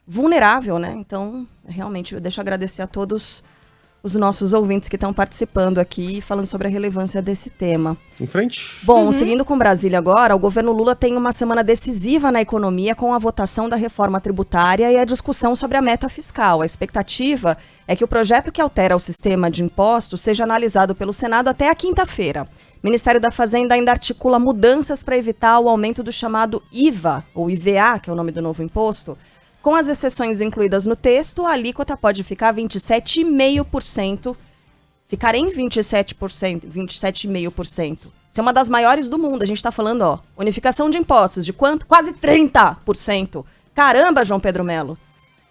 Speaker 1: vulnerável, né? Então, realmente, eu deixo agradecer a todos os nossos ouvintes que estão participando aqui, falando sobre a relevância desse tema.
Speaker 8: Em frente.
Speaker 1: Bom, seguindo com Brasília agora, o governo Lula tem uma semana decisiva na economia com a votação da reforma tributária e a discussão sobre a meta fiscal. A expectativa é que o projeto que altera o sistema de impostos seja analisado pelo Senado até a quinta-feira. O Ministério da Fazenda ainda articula mudanças para evitar o aumento do chamado IVA, ou IVA, que é o nome do novo imposto. Com as exceções incluídas no texto, a alíquota pode ficar 27,5%. Ficar em 27,5%. Isso é uma das maiores do mundo. A gente está falando, unificação de impostos. De quanto? Quase 30%. Caramba, João Pedro Melo.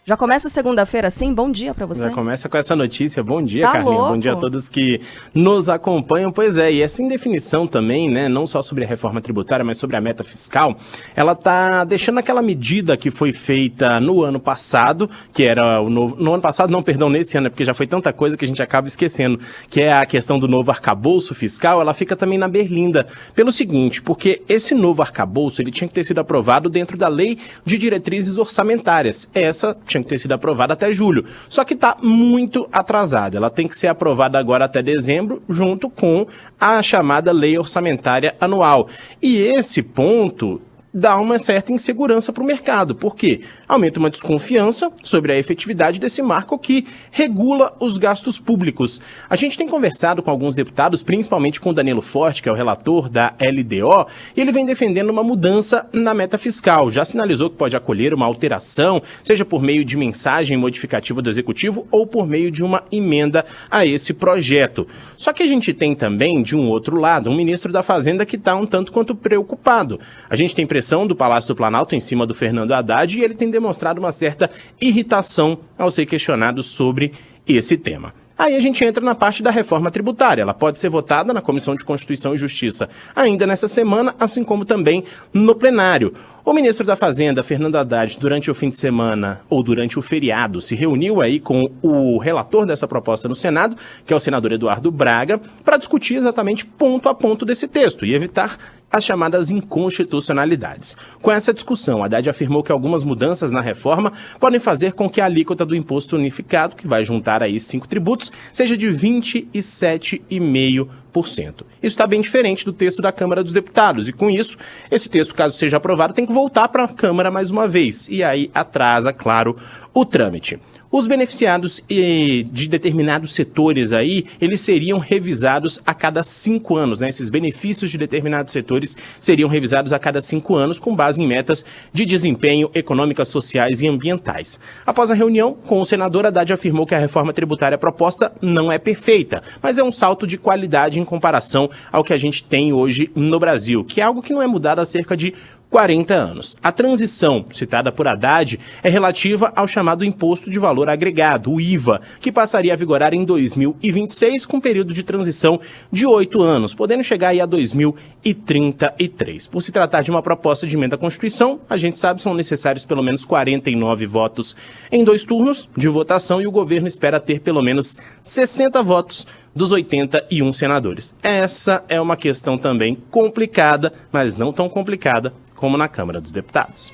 Speaker 1: Já começa segunda-feira assim? Bom dia para você.
Speaker 19: Já começa com essa notícia. Bom dia,
Speaker 1: Tá
Speaker 19: Carlinha.
Speaker 1: louco.
Speaker 19: Bom dia a todos que nos acompanham. Pois é, e essa indefinição também, né, não só sobre a reforma tributária, mas sobre a meta fiscal, ela tá deixando aquela medida que foi feita no ano passado, que era o novo... No ano passado, não, perdão, nesse ano, porque já foi tanta coisa que a gente acaba esquecendo, que é a questão do novo arcabouço fiscal, ela fica também na berlinda. Pelo seguinte, porque esse novo arcabouço, ele tinha que ter sido aprovado dentro da Lei de Diretrizes Orçamentárias. Essa tinha que ter sido aprovada até julho. Só que está muito atrasada. Ela tem que ser aprovada agora até dezembro, junto com a chamada Lei Orçamentária Anual. E esse ponto dá uma certa insegurança para o mercado. Por quê? Aumenta uma desconfiança sobre a efetividade desse marco que regula os gastos públicos. A gente tem conversado com alguns deputados, principalmente com o Danilo Forte, que é o relator da LDO, e ele vem defendendo uma mudança na meta fiscal. Já sinalizou que pode acolher uma alteração, seja por meio de mensagem modificativa do Executivo ou por meio de uma emenda a esse projeto. Só que a gente tem também, de um outro lado, um ministro da Fazenda que está um tanto quanto preocupado. A gente tem pressão do Palácio do Planalto em cima do Fernando Haddad e ele tem demonstrado uma certa irritação ao ser questionado sobre esse tema. Aí a gente entra na parte da reforma tributária. Ela pode ser votada na Comissão de Constituição e Justiça ainda nessa semana, assim como também no plenário. O ministro da Fazenda, Fernando Haddad, durante o fim de semana ou durante o feriado, se reuniu aí com o relator dessa proposta no Senado, que é o senador Eduardo Braga, para discutir exatamente ponto a ponto desse texto e evitar as chamadas inconstitucionalidades. Com essa discussão, Haddad afirmou que algumas mudanças na reforma podem fazer com que a alíquota do imposto unificado, que vai juntar aí 5 tributos, seja de 27,5%. Isso está bem diferente do texto da Câmara dos Deputados. E com isso, esse texto, caso seja aprovado, tem que voltar para a Câmara mais uma vez. E aí atrasa, claro, o trâmite. Os beneficiados de determinados setores aí, eles seriam revisados a cada 5 anos, né? Esses benefícios de determinados setores seriam revisados a cada 5 anos com base em metas de desempenho econômicas, sociais e ambientais. Após a reunião com o senador, Haddad afirmou que a reforma tributária proposta não é perfeita, mas é um salto de qualidade em comparação ao que a gente tem hoje no Brasil, que é algo que não é mudado há cerca de 40 anos. A transição citada por Haddad é relativa ao chamado Imposto de Valor Agregado, o IVA, que passaria a vigorar em 2026, com período de transição de 8 anos, podendo chegar aí a 2033. Por se tratar de uma proposta de emenda à Constituição, a gente sabe que são necessários pelo menos 49 votos em 2 turnos de votação e o governo espera ter pelo menos 60 votos dos 81 senadores. Essa é uma questão também complicada, mas não tão complicada como na Câmara dos Deputados.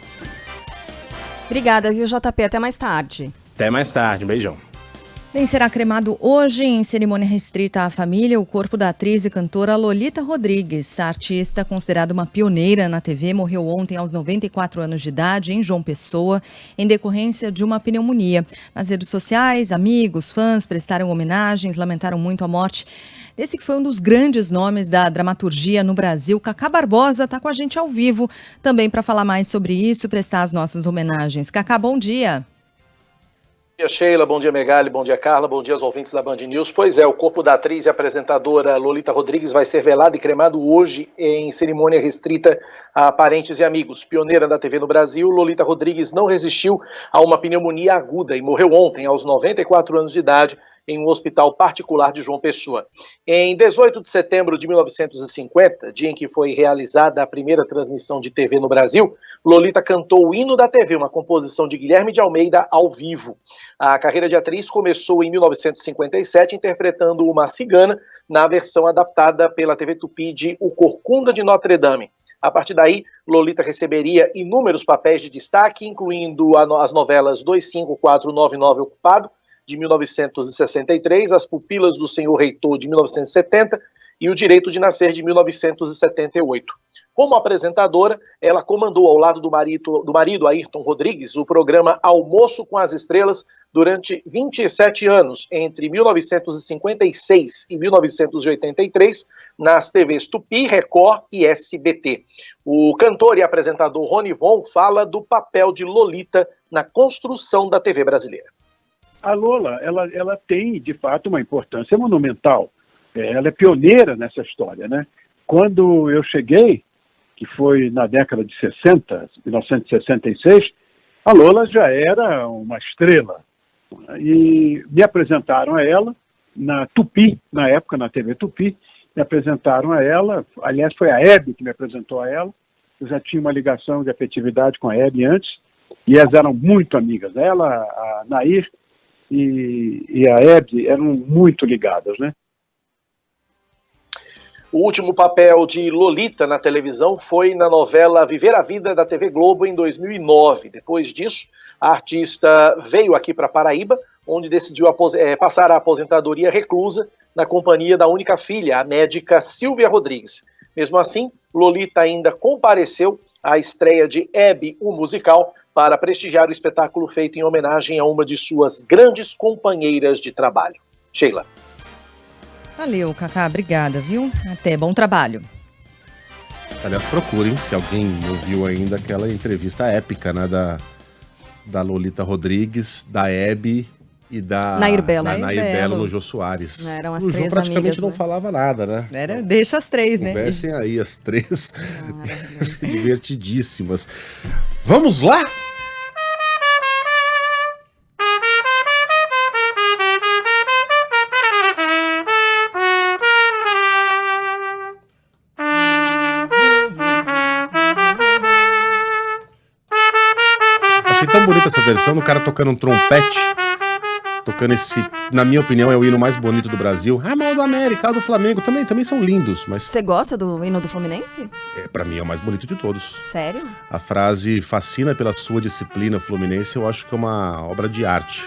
Speaker 1: Obrigada, viu, JP? Até mais tarde.
Speaker 19: Até mais tarde. Um beijão.
Speaker 7: Bem, será cremado hoje, em cerimônia restrita à família, o corpo da atriz e cantora Lolita Rodrigues. A artista, considerada uma pioneira na TV, morreu ontem aos 94 anos de idade em João Pessoa, em decorrência de uma pneumonia. Nas redes sociais, amigos, fãs prestaram homenagens, lamentaram muito a morte desse que foi um dos grandes nomes da dramaturgia no Brasil. Cacá Barbosa está com a gente ao vivo também para falar mais sobre isso e prestar as nossas homenagens. Cacá, bom dia.
Speaker 20: Bom dia, Sheila, bom dia, Megali, bom dia, Carla, bom dia aos ouvintes da Band News. Pois é, o corpo da atriz e apresentadora Lolita Rodrigues vai ser velado e cremado hoje em cerimônia restrita a parentes e amigos. Pioneira da TV no Brasil, Lolita Rodrigues não resistiu a uma pneumonia aguda e morreu ontem, aos 94 anos de idade, em um hospital particular de João Pessoa. Em 18 de setembro de 1950, dia em que foi realizada a primeira transmissão de TV no Brasil, Lolita cantou o hino da TV, uma composição de Guilherme de Almeida ao vivo. A carreira de atriz começou em 1957, interpretando uma cigana na versão adaptada pela TV Tupi de O Corcunda de Notre Dame. A partir daí, Lolita receberia inúmeros papéis de destaque, incluindo as novelas 25499 Ocupado, de 1963, As Pupilas do Senhor Reitor, de 1970, e O Direito de Nascer, de 1978. Como apresentadora, ela comandou ao lado do marido Ayrton Rodrigues o programa Almoço com as Estrelas durante 27 anos, entre 1956 e 1983, nas TVs Tupi, Record e SBT. O cantor e apresentador Rony Von fala do papel de Lolita na construção da TV brasileira.
Speaker 21: A Lola, ela tem, de fato, uma importância monumental. Ela é pioneira nessa história, né? Quando eu cheguei, que foi na década de 60, 1966, a Lola já era uma estrela. E me apresentaram a ela na Tupi, na época, na TV Tupi, me apresentaram a ela, aliás, foi a Hebe que me apresentou a ela, eu já tinha uma ligação de afetividade com a Hebe antes, e elas eram muito amigas. Ela, a Nair e a Hebe eram muito ligadas, né?
Speaker 20: O último papel de Lolita na televisão foi na novela Viver a Vida da TV Globo em 2009. Depois disso, a artista veio aqui para Paraíba, onde decidiu passar a aposentadoria reclusa na companhia da única filha, a médica Silvia Rodrigues. Mesmo assim, Lolita ainda compareceu à estreia de Hebe, o musical, para prestigiar o espetáculo feito em homenagem a uma de suas grandes companheiras de trabalho. Sheila.
Speaker 7: Valeu, Cacá, obrigada, viu? Até, bom trabalho.
Speaker 8: Aliás, procurem, se alguém não viu ainda, aquela entrevista épica, né, da Lolita Rodrigues, da Hebe e da
Speaker 1: Nair Belo.
Speaker 8: Nair Belo no Jô Soares.
Speaker 1: Eram as
Speaker 8: o Jô
Speaker 1: três
Speaker 8: praticamente
Speaker 1: amigas,
Speaker 8: não
Speaker 1: né?
Speaker 8: falava nada, né?
Speaker 7: Deixa as três, né?
Speaker 8: Conversem aí, as três. Divertidíssimas. Vamos lá? Achei tão bonita essa versão do cara tocando um trompete. Tocando esse, na minha opinião, é o hino mais bonito do Brasil. Ah, mas o do América, o do Flamengo também são lindos, mas...
Speaker 1: Você gosta do hino do Fluminense?
Speaker 8: Pra mim é o mais bonito de todos.
Speaker 1: Sério?
Speaker 8: A frase "fascina pela sua disciplina, Fluminense", eu acho que é uma obra de arte.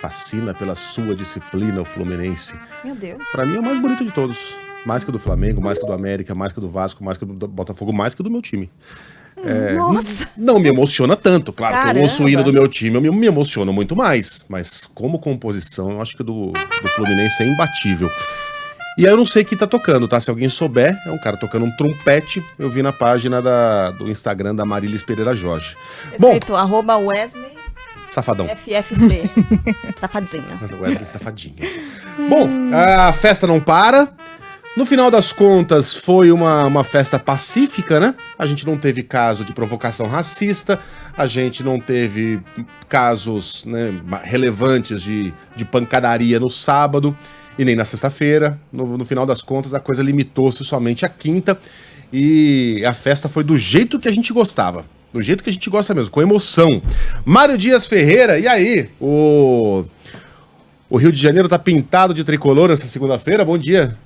Speaker 8: Fascina pela sua disciplina, o Fluminense.
Speaker 1: Meu Deus.
Speaker 8: Pra mim é o mais bonito de todos. Mais que o do Flamengo, mais que o do América, mais que o do Vasco, mais que o do Botafogo, mais que o do meu time.
Speaker 1: Nossa!
Speaker 8: Não me emociona tanto, claro.
Speaker 1: Caramba.
Speaker 8: Que eu ouço o hino do meu time, eu me emociono muito mais. Mas como composição, eu acho que o do Fluminense é imbatível. E aí eu não sei quem tá tocando, tá? Se alguém souber, é um cara tocando um trompete. Eu vi na página do Instagram da Marilis Pereira Jorge.
Speaker 1: Escrito @Wesley
Speaker 8: Safadão.
Speaker 1: FFC. Safadinha.
Speaker 8: Wesley Safadinha. Bom, a festa não para. No final das contas, foi uma festa pacífica, né? A gente não teve caso de provocação racista, a gente não teve casos, né, relevantes de pancadaria no sábado e nem na sexta-feira. No final das contas, a coisa limitou-se somente à quinta e a festa foi do jeito que a gente gostava. Do jeito que a gente gosta mesmo, com emoção. Mário Dias Ferreira, e aí? O Rio de Janeiro tá pintado de tricolor essa segunda-feira? Bom dia.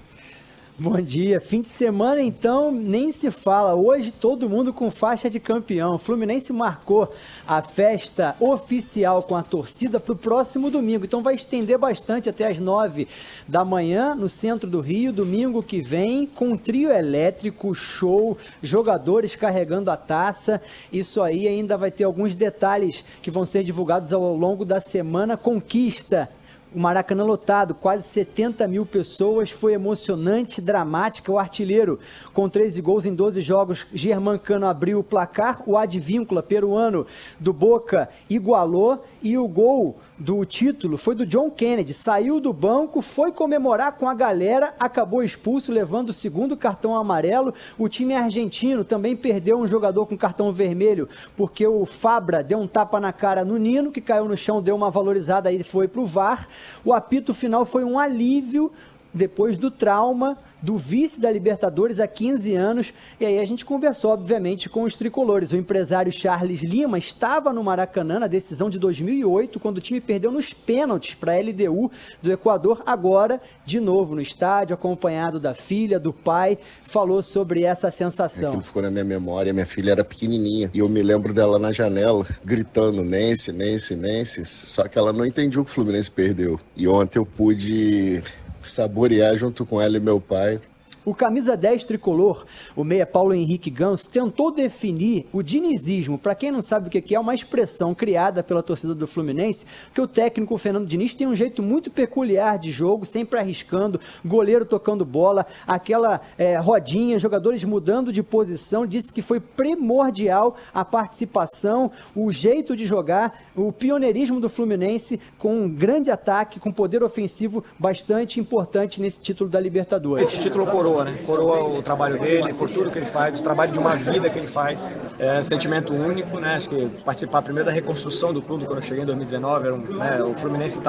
Speaker 22: Bom dia. Fim de semana, então, nem se fala. Hoje, todo mundo com faixa de campeão. O Fluminense marcou a festa oficial com a torcida para o próximo domingo. Então, vai estender bastante até as 9 da manhã, no centro do Rio, domingo que vem, com um trio elétrico, show, jogadores carregando a taça. Isso aí ainda vai ter alguns detalhes que vão ser divulgados ao longo da semana. Conquista. O Maracanã lotado, quase 70 mil pessoas, foi emocionante, dramática. O artilheiro, com 13 gols em 12 jogos, Germancano abriu o placar. O Advíncula, peruano, do Boca, igualou. E o gol do título foi do John Kennedy. Saiu do banco, foi comemorar com a galera, acabou expulso, levando o segundo cartão amarelo. O time argentino também perdeu um jogador com cartão vermelho, porque o Fabra deu um tapa na cara no Nino, que caiu no chão, deu uma valorizada e foi pro VAR. O apito final foi um alívio depois do trauma do vice da Libertadores há 15 anos, e aí a gente conversou, obviamente, com os tricolores. O empresário Charles Lima estava no Maracanã na decisão de 2008, quando o time perdeu nos pênaltis para a LDU do Equador, agora, de novo no estádio, acompanhado da filha, do pai, falou sobre essa sensação.
Speaker 3: Aquilo ficou na minha memória, minha filha era pequenininha, e eu me lembro dela na janela, gritando, Nense, Nense, Nense, só que ela não entendia o que o Fluminense perdeu. E ontem eu pude saborear junto com ela e meu pai.
Speaker 22: O camisa 10 tricolor, o meia Paulo Henrique Ganso, tentou definir o dinizismo. Para quem não sabe o que é, uma expressão criada pela torcida do Fluminense, que o técnico Fernando Diniz tem um jeito muito peculiar de jogo, sempre arriscando, goleiro tocando bola, aquela rodinha, jogadores mudando de posição. Disse que foi primordial a participação, o jeito de jogar, o pioneirismo do Fluminense com um grande ataque, com poder ofensivo bastante importante nesse título da Libertadores.
Speaker 4: Esse título coroa, né? Coroa o trabalho dele, por tudo que ele faz, o trabalho de uma vida que ele faz. É um sentimento único, né? Acho que participar primeiro da reconstrução do clube, quando eu cheguei em 2019, o Fluminense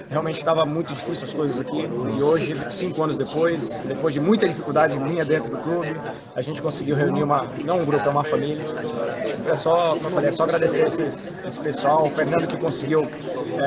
Speaker 4: realmente estava muito difícil as coisas aqui. E hoje, 5 anos depois de muita dificuldade minha dentro do clube, a gente conseguiu reunir não um grupo, é uma família. É só agradecer esse pessoal, o Fernando que conseguiu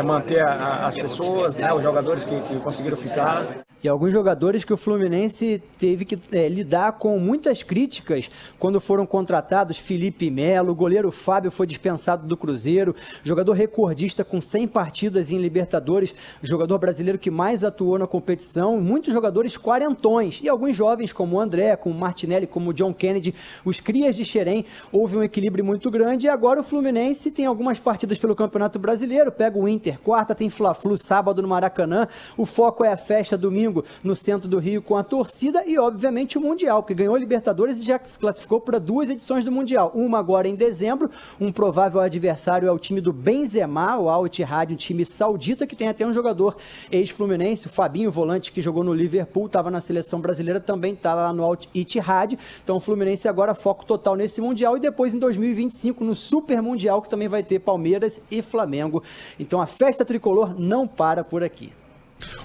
Speaker 4: manter as pessoas, né? Os jogadores que conseguiram ficar.
Speaker 22: E alguns jogadores que o Fluminense teve que lidar com muitas críticas quando foram contratados. Felipe Melo, o goleiro Fábio foi dispensado do Cruzeiro, jogador recordista com 100 partidas em Libertadores, jogador brasileiro que mais atuou na competição, muitos jogadores quarentões e alguns jovens como o André, como o Martinelli, como o John Kennedy, os crias de Xerém. Houve um equilíbrio muito grande e agora o Fluminense tem algumas partidas pelo Campeonato Brasileiro, pega o Inter quarta, tem Fla-Flu sábado no Maracanã, o foco é a festa domingo no centro do Rio com a torcida e, obviamente, o Mundial, porque ganhou a Libertadores e já se classificou para 2 edições do Mundial. Uma agora em dezembro, um provável adversário é o time do Benzema, o Al Ittihad, um time saudita que tem até um jogador ex-fluminense, o Fabinho, volante que jogou no Liverpool, estava na seleção brasileira, também está lá no Al Ittihad. Então o Fluminense agora foco total nesse Mundial e depois em 2025 no Super Mundial, que também vai ter Palmeiras e Flamengo. Então a festa tricolor não para por aqui.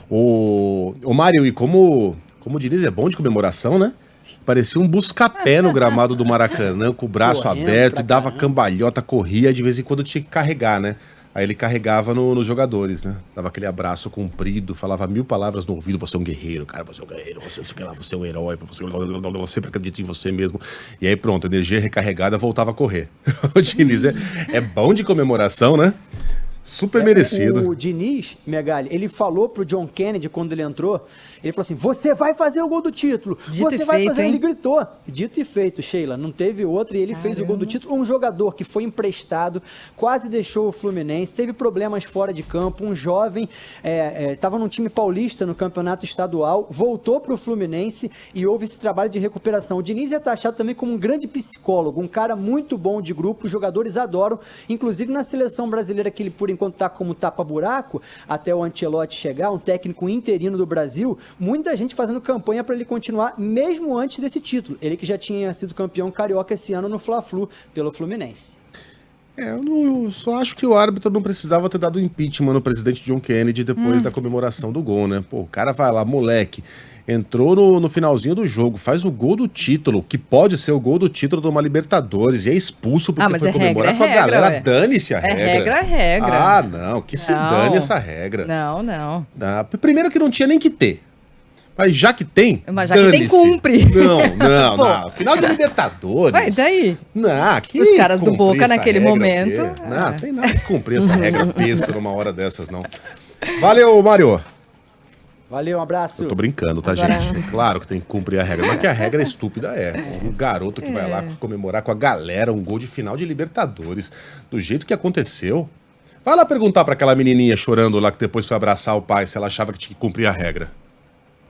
Speaker 8: O Mário, e como o Diniz é bom de comemoração, né? Parecia um busca-pé no gramado do Maracanã, com o braço aberto, e dava cambalhota, corria, de vez em quando tinha que carregar, né? Aí ele carregava nos jogadores, né? Dava aquele abraço comprido, falava 1000 palavras no ouvido, você é um guerreiro, cara, você é um guerreiro, você é um herói, você sempre acredita em você mesmo. E aí pronto, energia recarregada, voltava a correr. O Diniz é bom de comemoração, né? Super merecido.
Speaker 22: O Diniz, Megali, ele falou pro John Kennedy quando ele entrou, ele falou assim, você vai fazer o gol do título, você vai fazer, ele gritou, dito e feito, Sheila, não teve outro e ele fez o gol do título. Um jogador que foi emprestado, quase deixou o Fluminense, teve problemas fora de campo, um jovem, estava num time paulista no campeonato estadual, voltou pro Fluminense e houve esse trabalho de recuperação. O Diniz é taxado também como um grande psicólogo, um cara muito bom de grupo, os jogadores adoram, inclusive na seleção brasileira que ele por enquanto está como tapa-buraco, até o Ancelotti chegar, um técnico interino do Brasil, muita gente fazendo campanha para ele continuar, mesmo antes desse título. Ele que já tinha sido campeão carioca esse ano no Fla-Flu, pelo Fluminense.
Speaker 8: Eu só acho que o árbitro não precisava ter dado impeachment no presidente John Kennedy depois da comemoração do gol, né? Pô, o cara vai lá, moleque, entrou no finalzinho do jogo, faz o gol do título, que pode ser o gol do título de uma Libertadores, e é expulso porque foi comemorar com a galera. Dane-se a regra.
Speaker 7: É regra.
Speaker 8: Ah, não, que se dane essa regra.
Speaker 7: Não.
Speaker 8: Primeiro que não tinha nem que ter. Mas já que tem,
Speaker 7: mas já que tem, cumpre.
Speaker 8: Não. Final de Libertadores.
Speaker 7: Vai, daí?
Speaker 8: Não, que
Speaker 7: os caras do Boca naquele momento.
Speaker 8: Não, tem nada que cumprir essa regra besta numa hora dessas, não. Valeu, Mário.
Speaker 22: Valeu, um abraço.
Speaker 8: Eu tô brincando, tá, gente? Claro que tem que cumprir a regra, mas que a regra estúpida Um garoto que vai lá comemorar com a galera um gol de final de Libertadores, do jeito que aconteceu. Vai lá perguntar pra aquela menininha chorando lá que depois foi abraçar o pai se ela achava que tinha que cumprir a regra.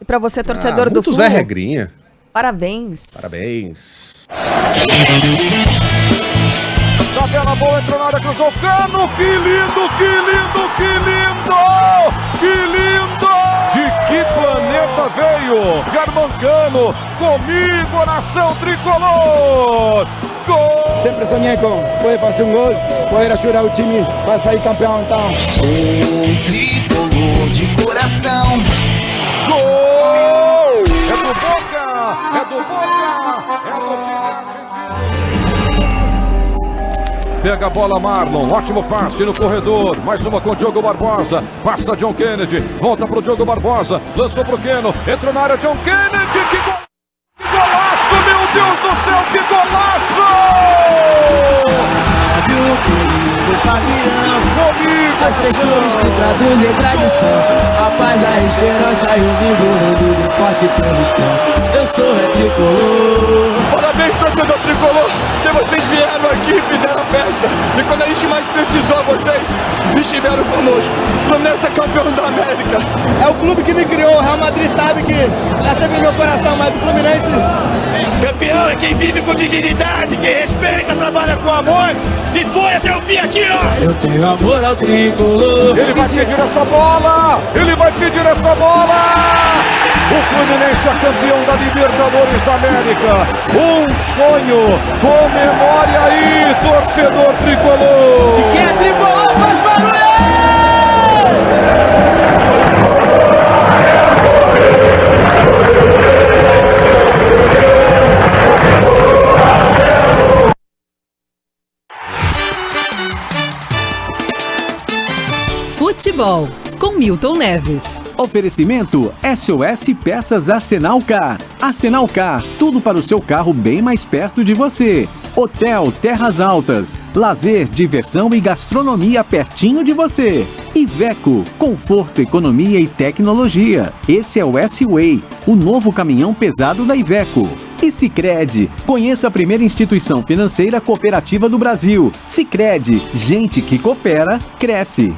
Speaker 1: E pra você, torcedor do Flu,
Speaker 8: Zé Regrinha.
Speaker 1: Parabéns.
Speaker 23: Tabela boa, entrou na área, cruzou o Cano. Que lindo! De que planeta veio? Germancano, comigo, nação tricolor! Gol!
Speaker 24: Sempre sonhei com poder fazer um gol, poder ajudar o time para sair campeão, então.
Speaker 23: Sou tricolor de coração. Gol! Boca! É do time argentino. Pega a bola Marlon, ótimo passe no corredor, mais uma com o Diogo Barbosa, passa John Kennedy, volta pro Diogo Barbosa, lançou pro Keno, entrou na área John Kennedy, que golaço, meu Deus do céu, que golaço! Comigo,
Speaker 2: as pessoas que traduzem tradição, a paz, a esperança e o vigor do forte pelo esporte. Eu sou tricolor.
Speaker 5: Parabéns, torcedor tricolor, que vocês vieram aqui e fizeram a festa. E quando a gente mais precisou, vocês estiveram conosco. Fluminense é campeão da América.
Speaker 6: É o clube que me criou, o Real Madrid sabe que já teve no meu coração, mas o Fluminense...
Speaker 5: Campeão é quem vive com dignidade, quem respeita, trabalha com amor e foi até o fim aqui, ó.
Speaker 2: Eu tenho amor ao tricolor.
Speaker 23: Ele vai pedir essa bola! Ele vai pedir essa bola! O Fluminense é campeão da Libertadores da América. Um sonho! Comemore aí, torcedor tricolor!
Speaker 2: E quem é tricolor faz barulho!
Speaker 9: Futebol, com Milton Neves.
Speaker 25: Oferecimento SOS Peças Arsenal Car. Arsenal Car, tudo para o seu carro bem mais perto de você. Hotel Terras Altas, lazer, diversão e gastronomia pertinho de você. Iveco, conforto, economia e tecnologia. Esse é o S-Way, o novo caminhão pesado da Iveco. E Sicredi, conheça a primeira instituição financeira cooperativa do Brasil. Sicredi, gente que coopera, cresce.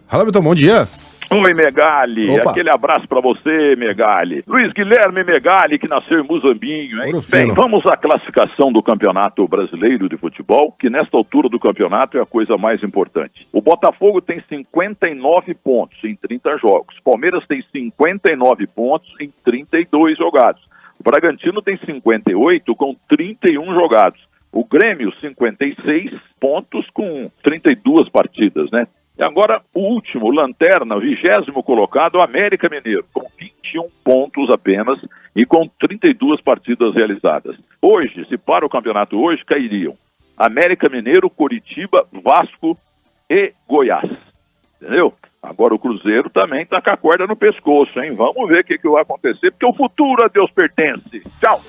Speaker 8: Fala, Milton, bom dia.
Speaker 26: Oi, Megali.
Speaker 8: Opa.
Speaker 26: Aquele abraço pra você, Megali. Luiz Guilherme Megali, que nasceu em Muzambinho, hein? Bem, vamos à classificação do Campeonato Brasileiro de Futebol, que nesta altura do campeonato é a coisa mais importante. O Botafogo tem 59 pontos em 30 jogos. O Palmeiras tem 59 pontos em 32 jogados. O Bragantino tem 58 com 31 jogados. O Grêmio, 56 pontos com 32 partidas, né? E agora, o último, lanterna, 20º colocado, o América Mineiro, com 21 pontos apenas e com 32 partidas realizadas. Hoje, se para o campeonato hoje, cairiam América Mineiro, Coritiba, Vasco e Goiás. Entendeu? Agora o Cruzeiro também está com a corda no pescoço, hein? Vamos ver o que vai acontecer, porque o futuro a Deus pertence. Tchau!